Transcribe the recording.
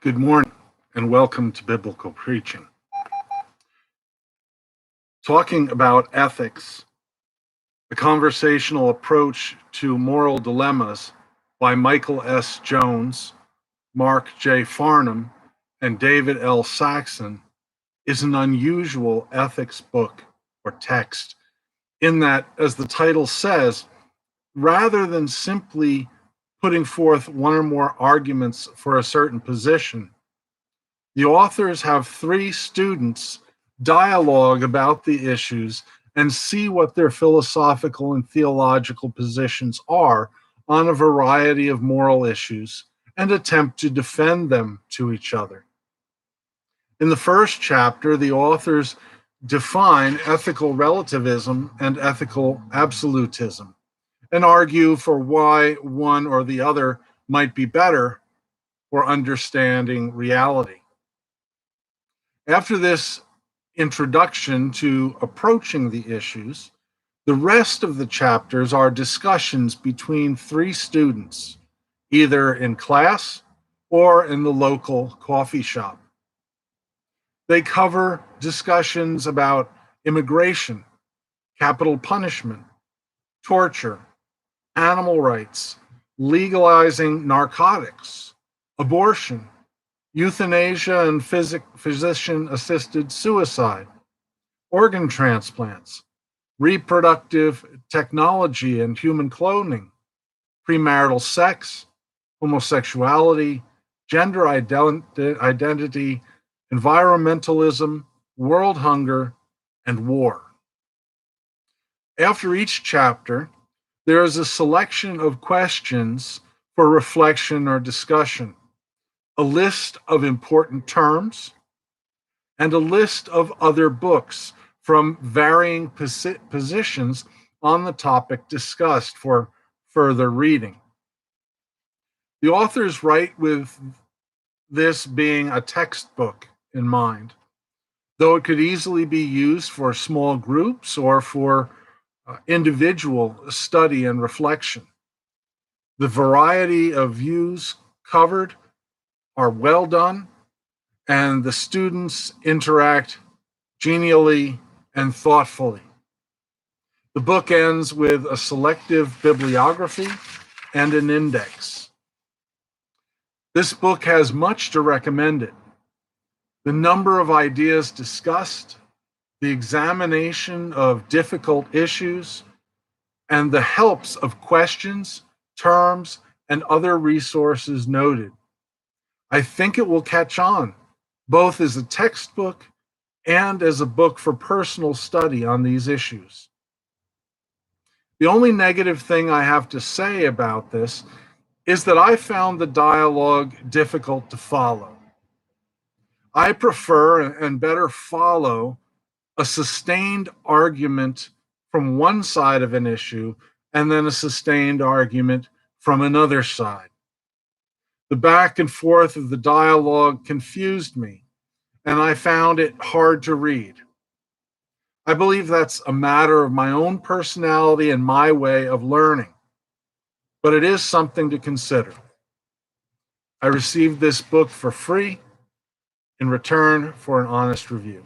Good morning and welcome to Biblical Preaching. Talking about ethics, the conversational approach to moral dilemmas by Michael S. Jones, Mark J. Farnham, and David L. Saxon is an unusual ethics book or text in that, as the title says, rather than simply putting forth one or more arguments for a certain position, the authors have three students dialogue about the issues and see what their philosophical and theological positions are on a variety of moral issues and attempt to defend them to each other. In the first chapter, the authors define ethical relativism and ethical absolutism and argue for why one or the other might be better for understanding reality. After this introduction to approaching the issues, the rest of the chapters are discussions between three students, either in class or in the local coffee shop. They cover discussions about immigration, capital punishment, torture, animal rights, legalizing narcotics, abortion, euthanasia and physician-assisted suicide, organ transplants, reproductive technology and human cloning, premarital sex, homosexuality, gender identity, environmentalism, world hunger, and war. After each chapter, there is a selection of questions for reflection or discussion, a list of important terms, and a list of other books from varying positions on the topic discussed for further reading. The authors write with this being a textbook in mind, though it could easily be used for small groups or for individual study and reflection. The variety of views covered are well done, and the students interact genially and thoughtfully. The book ends with a selective bibliography and an index. This book has much to recommend it. The number of ideas discussed, the examination of difficult issues, and the helps of questions, terms, and other resources noted. I think it will catch on, both as a textbook and as a book for personal study on these issues. The only negative thing I have to say about this is that I found the dialogue difficult to follow. I prefer and better follow a sustained argument from one side of an issue and then a sustained argument from another side. The back and forth of the dialogue confused me, and I found it hard to read. I believe that's a matter of my own personality and my way of learning, but it is something to consider. I received this book for free in return for an honest review.